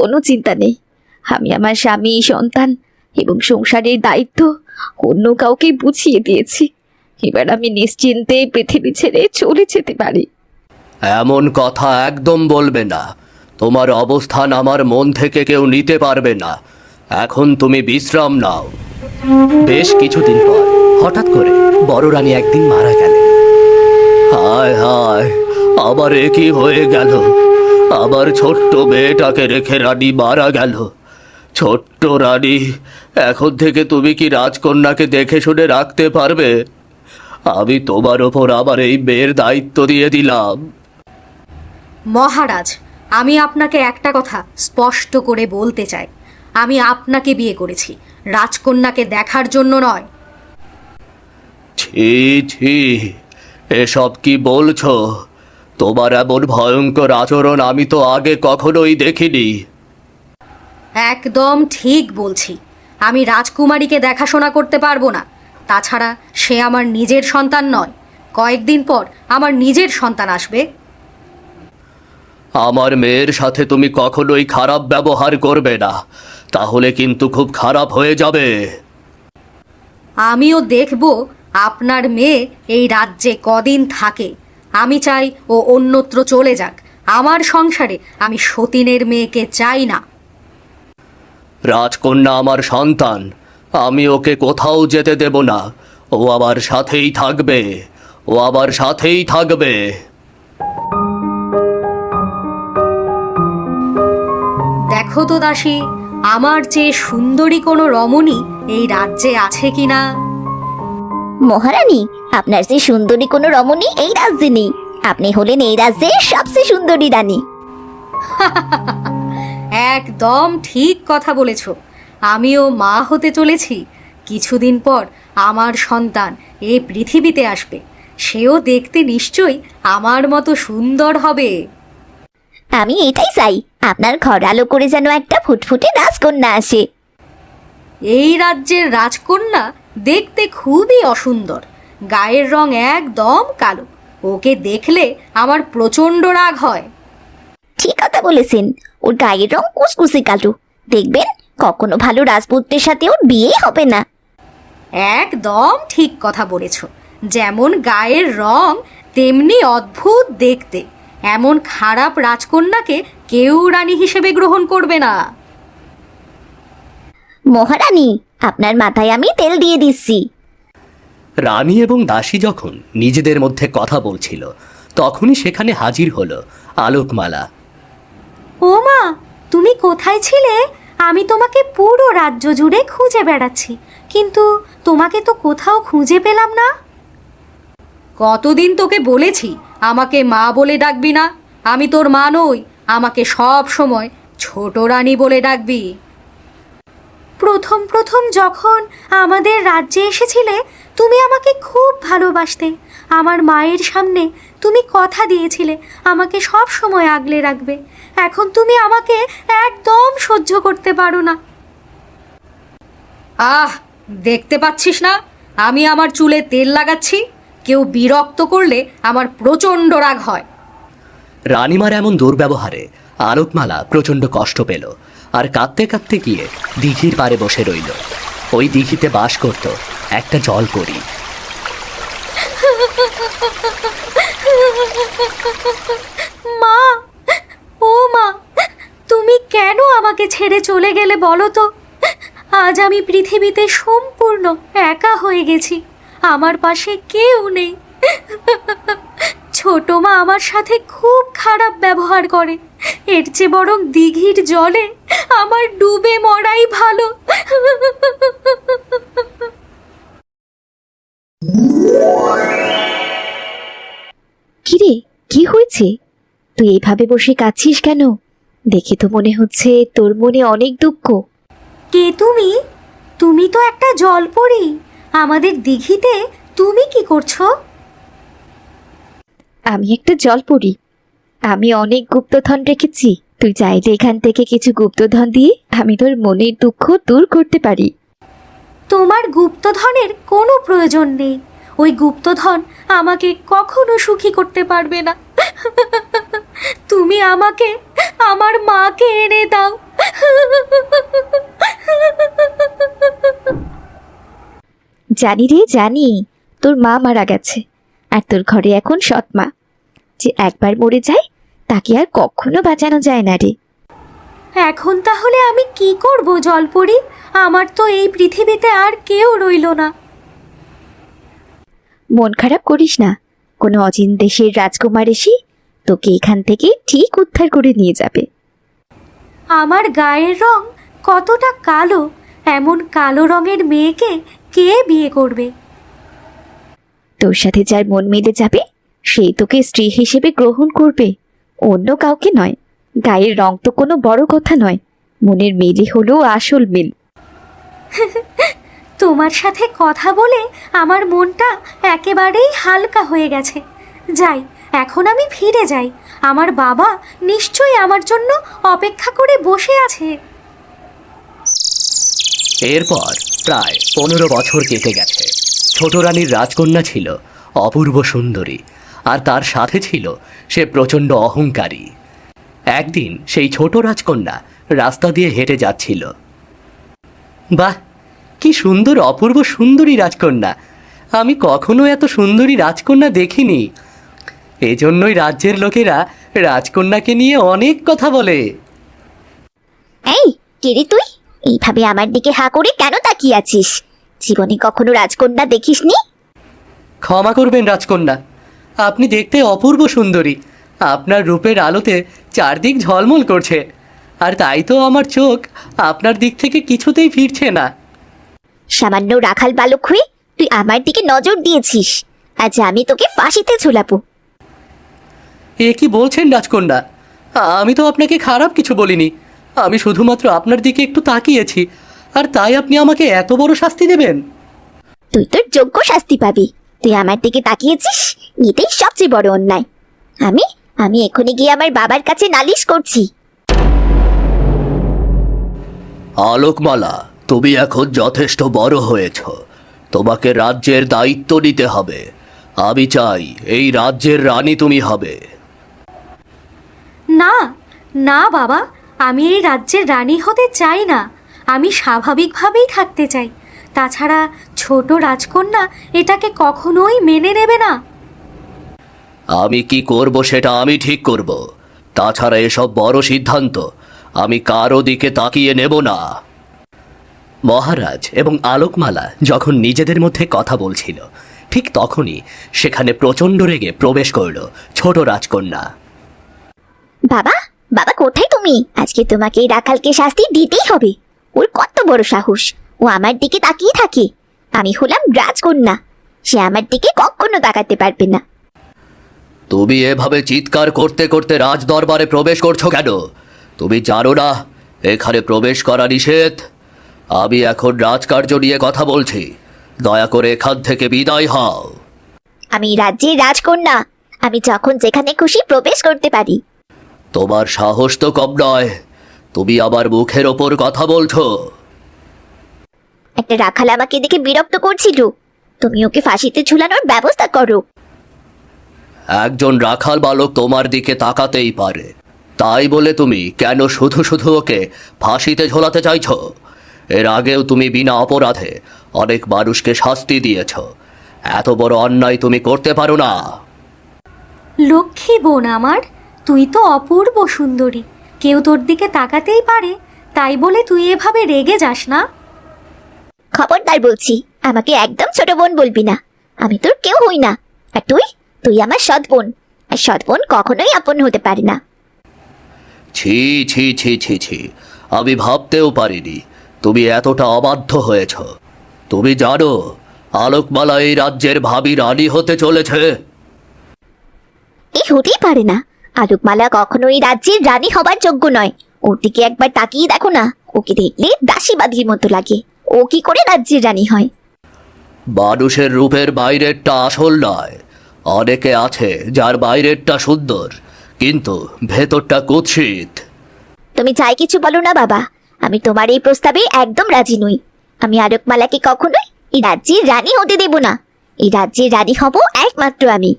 কোনো চিন্তা নেই। আমি আমার স্বামী, সন্তান এবং সংসারের দায়িত্ব অন্য কাউকে বুঝিয়ে দিয়েছি। এবার আমি নিশ্চিন্তে পৃথিবী ছেড়ে চলে যেতে পারি। এমন কথা একদম বলবে না। তোমার অবস্থান আমার মন থেকে কেউ নিতে পারবে না। এখন তুমি বিশ্রাম নাও। বেশ কিছুদিন পর হঠাৎ করে বড় রানী একদিন মারা গেলেন। হায় হায়, আবার এ কি হয়ে গেল? আবার ছোট্ট মেয়েটাকে রেখে রানী মারা গেল। ছোট্ট রানী, এখন থেকে তুমি কি রাজকন্যাকে দেখে শুনে রাখতে পারবে? আমি তোমার ওপর আবার এই মেয়ের দায়িত্ব দিয়ে দিলাম। মহারাজ, আমি আপনাকে একটা কথা স্পষ্ট করে বলতে চাই। আমি আপনাকে বিয়ে করেছি, রাজকন্যাকে দেখার জন্য নয়। ছি ছি, এসব কি বলছো? তোমার এমন ভয়ঙ্কর আচরণ আমি তো আগে কখনোই দেখিনি। একদম ঠিক বলছি। আমি রাজকুমারীকে দেখাশোনা করতে পারবো না। তাছাড়া সে আমার নিজের সন্তান নয়। কয়েকদিন পর আমার নিজের সন্তান আসবে। আমার মেয়ের সাথে তুমি কখনোই খারাপ ব্যবহার করবে না, তাহলে কিন্তু খুব খারাপ হয়ে যাবে। আমিও দেখব আপনার মেয়ে এই রাজ্যে কদিন থাকে। আমি চাই ও অন্যত্র চলে যাক। আমার সংসারে আমি সতীনের মেয়েকে চাই না। রাজকন্যা আমার সন্তান, আমি ওকে কোথাও যেতে দেব না। ও আমার সাথেই থাকবে, ও আমার সাথেই থাকবে। দেখো তো দাসী, আমার চেয়ে সুন্দরী কোনো রমণী এই রাজ্যে আছে কিনা। মহারানী, আপনার যে সুন্দরী কোনো রমণী এই রাজ্যে নেই। আপনি হলেন এই রাজ্যের সবচেয়ে সুন্দরী রানী। একদম ঠিক কথা বলেছ। আমিও মা হতে চলেছি। কিছুদিন পর আমার সন্তান এই পৃথিবীতে আসবে। সেও দেখতে নিশ্চয়ই আমার মতো সুন্দর হবে। আমি এটাই চাই, আপনার ঘর আলো করে যেন একটা ফুটফুটে রাজকন্যা আসে। এই রাজ্যের রাজকন্যা দেখতে খুবই অসুন্দর। গায়ের রং একদম কালো। ওকে দেখলে আমার প্রচণ্ড রাগ হয়। ঠিক কথা বলেছেন, ওর গায়ের রং কুচকুচে কালো। দেখবেন কখনো ভালো রাজপুত্রের সাথে ওর বিয়ে হবে না। একদম ঠিক কথা বলেছ। যেমন গায়ের রং তেমনি অদ্ভুত দেখতে। এমন খারাপ রাজকন্যাকে কেউ রানী হিসেবে গ্রহণ করবে না। মহারানী, আপনার মাথায় আমি তেল দিয়ে দিচ্ছি। রানী এবং দাসী যখন নিজেদের মধ্যে কথা বলছিল, তখনই সেখানে হাজির হলো আলোকমালা। ও মা, তুমি কোথায় ছিলে? আমি তোমাকে পুরো রাজ্য জুড়ে খুঁজে বেড়াচ্ছি, কিন্তু তোমাকে তো কোথাও খুঁজে পেলাম না। কতদিন তোকে বলেছি আমাকে মা বলে ডাকবি না। আমি তোর মা নই, আমাকে সব সময় ছোট রানী বলে ডাকবি। প্রথম প্রথম যখন আমাদের রাজ্যে এসেছিলে, তুমি আমাকে খুব ভালোবাসতে। আমার মায়ের সামনে তুমি কথা দিয়েছিলে আমাকে সব সময় আগলে রাখবে। এখন তুমি আমাকে একদম সহ্য করতে পারো না। আহ, দেখতে পাচ্ছিস না আমি আমার চুলে তেল লাগাচ্ছি? কেউ বিরক্ত করলে আমার প্রচণ্ড রাগ হয়। রানীমার এমন দুর্ব্যবহারে আলোকমালা প্রচণ্ড কষ্ট পেল, আর কাঁদতে কাঁদতে গিয়ে দিঘির পাড়ে বসে রইল। ওই দিঘিতে বাস করত একটা জলপরী। মা, ও মা, তুমি কেন আমাকে ছেড়ে চলে গেলে বলো তো? আজ আমি পৃথিবীতে সম্পূর্ণ একা হয়ে গেছি। আমার পাশে কেউ নেই। ছোট মা আমার সাথে খুব খারাপ ব্যবহার করে। এর চেয়ে বরং দিঘির জলে আমার ডুবে মরাই ভালো। কিরে, কি হয়েছে? তুই এইভাবে বসে কাঁদছিস কেন? দেখে তো মনে হচ্ছে তোর মনে অনেক দুঃখ। কে তুমি? তুমি তো একটা জলপরী। আমাদের দিঘিতে তুমি কি করছো? আমি একটা জলপরী। আমি অনেক গুপ্তধন রেখেছি। তুই চাইলে এখান থেকে কিছু গুপ্তধন দিয়ে আমি তোর মনের দুঃখ দূর করতে পারি। তোমার গুপ্তধনের কোনো প্রয়োজন নেই। ওই গুপ্তধন আমাকে কখনো সুখী করতে পারবে না। তুমি আমাকে আমার মাকে এনে দাও। জানি রে জানি, তোর মা মারা গেছে আর তোর ঘরে এখন সৎ মা। যে একবার মরে যায় তাকে আর কখনো বাঁচানো যায় না রে। এখন তাহলে আমি কি করব জলপরি? আমার তো এই পৃথিবীতে আর কেউ রইল না। মন খারাপ করিস না, কোনো অচিন দেশের রাজকুমার এসে তোকে এখান থেকে ঠিক উদ্ধার করে নিয়ে যাবে। আমার গায়ের রং কতটা কালো, এমন কালো রঙের মেয়েকে কে বিয়ে করবে? তোর সাথে যার মন মিলে যাবে সেই তোকে স্ত্রী হিসেবে গ্রহণ করবে, অন্য কাউকে নয়। গায়ের রং তো কোনো বড় কথা নয়, মনের মিলই হলো আসল মিল। তোমার সাথে কথা বলে আমার মনটা একেবারেই হালকা হয়ে গেছে। যাই, এখন আমি ফিরে যাই। আমার বাবা নিশ্চয়ই আমার জন্য অপেক্ষা করে বসে আছে। এরপর প্রায় 15 বছর কেটে গেছে। ছোট রানীর রাজকন্যা ছিল অপূর্ব সুন্দরী, আর তার সাথে ছিল সে প্রচণ্ড অহংকারী। একদিন সেই ছোট রাজকন্যা রাস্তা দিয়ে হেঁটে যাচ্ছিল। বাহ, কি সুন্দর অপূর্ব সুন্দরী রাজকন্যা! আমি কখনো এত সুন্দরী রাজকন্যা দেখিনি। এজন্যই রাজ্যের লোকেরা রাজকন্যাকে নিয়ে অনেক কথা বলে। এই কে রে তুই? এইভাবে আমার দিকে হা করে কেন তাকিয়ে আছিস? জীবনে কখনো রাজকন্যা দেখিসনি? ক্ষমা করবেন রাজকন্যা, আপনি দেখতে অপূর্ব সুন্দরী। আপনার রূপের আলোতে চারদিক ঝলমল করছে, আর তাই তো আমার চোখ আপনার দিক থেকে কিছুতেই ফিরছে না। সামান্য রাখাল বালক হয়ে তুই আমার দিকে নজর দিয়েছিস, আজ আমি তোকে ফাঁসিতে ঝুলাবো। এ কি বলছেন রাজকন্যা? আমি তো আপনাকে খারাপ কিছু বলিনি। আমি শুধুমাত্র আপনার দিকে একটু তাকিয়েছি, আর তাই আপনি আমাকে এত বড় শাস্তি দেবেন? তুই তোর যোগ্য শাস্তি পাবি। তুই আমার দিকে তাকিয়েছিস, এটাই সবচেয়ে বড় অন্যায়। আমি আমি এখনই গিয়ে আমার বাবার কাছে নালিশ করছি। আলোকমালা, তুমি এখন যথেষ্ট বড় হয়েছ, তোমাকে রাজ্যের দায়িত্ব নিতে হবে। আমি চাই এই রাজ্যের রানী তুমি হবে। না না বাবা, আমি এই রাজ্যের রানী হতে চাই না। আমি স্বাভাবিকভাবেই থাকতে চাই। তাছাড়া ছোট রাজকন্যা এটাকে কখনোই মেনে নেবে না। আমি কি করব সেটা আমি ঠিক করব। তাছাড়া এসব বড় সিদ্ধান্ত আমি কারো দিকে তাকিয়ে নেব না। মহারাজ এবং আলোকমালা যখন নিজেদের মধ্যে কথা বলছিল, ঠিক তখনই সেখানে প্রচণ্ড রেগে প্রবেশ করল ছোট রাজকন্যা। বাবা, বাবা কোথায় তুমি? আজকে তোমাকে এই রাখালকে শাস্তি দিতেই হবে। ওর কত বড় সাহস, ও আমার দিকে তাকিয়ে থাকে। আমি হলাম রাজকন্যা, সে আমার দিকে কখনো তাকাতে পারবে না। তুমি এভাবে চিৎকার করতে করতে রাজ দরবারে প্রবেশ করছো কেন? তুমি জানো না এখানে প্রবেশ করা নিষেধ? আমি এখন রাজকার্য নিয়ে কথা বলছি, দয়া করে এখান থেকে বিদায় হও। আমি রাজ্যের রাজকন্যা, আমি যখন যেখানে খুশি প্রবেশ করতে পারি। তোমার সাহস তো কম নয়, তুমি আমার মুখের ওপর কথা বলছো। একটা রাখাল আমাকে দেখে বিরক্ত করছিল, তুমি ওকে ফাঁসিতে ঝুলানোর ব্যবস্থা করো। একজন রাখাল বালক তোমার দিকে তাকাতেই পারে, তাই বলে তুমি কেন শুধু শুধু ওকে ফাঁসিতে ঝোলাতে চাইছো? এর আগেও তুমি বিনা অপরাধে অনেক মানুষকে শাস্তি দিয়েছ। এত বড় অন্যায় তুমি করতে পারো না। লক্ষ্মী বোন আমার, তুই তো অপূর্ব সুন্দরী, কেউ তোর দিকে তাকাতেই পারে, তাই বলে তুই এভাবে রেগে যাস না। খবরদার বলছি, আমাকে একদম ছোট বোন বলবি না। আমি তোর কেউ হই না। আর তুই তুই আমার সৎ বোন, আর সৎ বোন কখনোই আপন হতে পারে না। ছি ছি ছি ছি ছি, আমি ভাবতেও পারিনি তুমি এতটা অবাধ্য হয়েছ। তুমি জানো আলোকমালা এই রাজ্যের ভাবি রানী হতে চলেছে? এই হতেই পারে না। আলোকমালা কখনোই রাজ্যের রানী হবার যোগ্য নয়। ওর দিকে একবার তাকিয়ে দেখো না, ওকে দেখলে দাসী বাঁধির মতো লাগে। ও কি করে রাজ্যের রানী হয়? মানুষের রূপের বাইরেরটা আসল নয়। অনেকে আছে যার বাইরেরটা সুন্দর, কিন্তু ভেতরটা কুৎসিত। তুমি চাই কিছু বলো না বাবা, আমি তোমার এই প্রস্তাবে একদম রাজি নই। আমি আলোকমালাকে কখনোই এই রাজ্যের রানী হতে দেব না। এই রাজ্যের রানী হব একমাত্র আমি।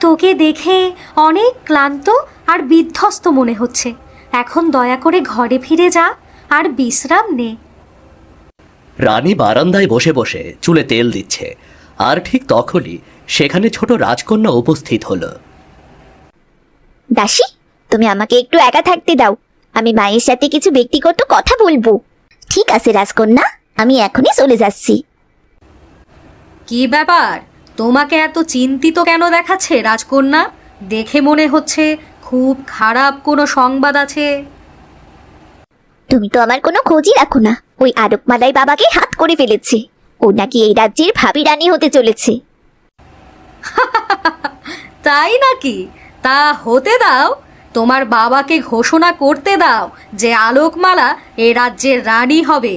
তোকে দেখে অনেক ক্লান্ত আর বিধ্বস্ত মনে হচ্ছে। এখন দয়া করে ঘরে ফিরে যা আর বিশ্রাম নে। রানী বারান্দায় বসে বসে চুলে তেল দিচ্ছে, আর ঠিক তখনই সেখানে ছোট রাজকন্যা উপস্থিত হলো। দাসী, তুমি আমাকে একটু একা থাকতে দাও, আমি মায়ের সাথে কিছু ব্যক্তিগত কথা বলবো। ঠিক আছে রাজকন্যা, আমি এখনই চলে যাচ্ছি। কি ব্যাপার, তোমাকে এত চিন্তিত কেন দেখাচ্ছে রাজকন্যা? দেখে মনে হচ্ছে খুব খারাপ কোনো সংবাদ আছে। তুমি তো আমার কোনো খোঁজই রাখো না। ওই আলোকমালাই বাবাকে হাত করে ফেলেছে। ও নাকি এই রাজ্যের ভাবি রানী হতে চলেছে। তাই নাকি? তা হতে দাও, তোমার বাবাকে ঘোষণা করতে দাও যে আলোকমালা এ রাজ্যের রানী হবে।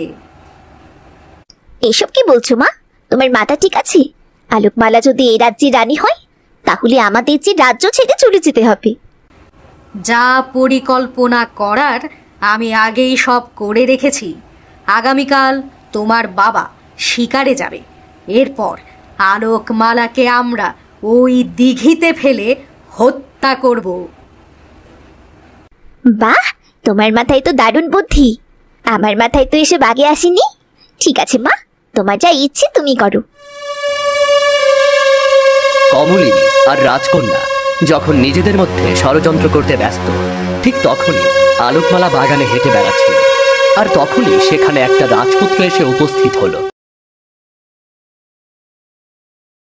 এসব কি বলছো মা? তোমার মাথা ঠিক আছে? আলোকমালা যদি এই রাজ্যের রানী হয়, তাহলে আমাদের যে রাজ্য ছেড়ে চলে যেতে হবে। যা পরিকল্পনা করার আমি আগেই সব করে রেখেছি। আগামীকাল তোমার বাবা শিকারে যাবে। এরপর আলোকমালাকে আমরা ওই দিঘিতে ফেলে হত্যা করব। বাহ, তোমার মাথায় তো দারুণ বুদ্ধি। আমার মাথায় তো এসব আগে আসেনি। ঠিক আছে মা, তোমার যা ইচ্ছে তুমি করো। কমলিনী আর রাজকন্যা যখন নিজেদের মধ্যে ষড়যন্ত্র করতে ব্যস্ত, ঠিক তখনই আলোকমালা বাগানে হেঁটে বেড়াচ্ছিল। আর তখনই সেখানে একটা রাজপুত্র এসে উপস্থিত হলো।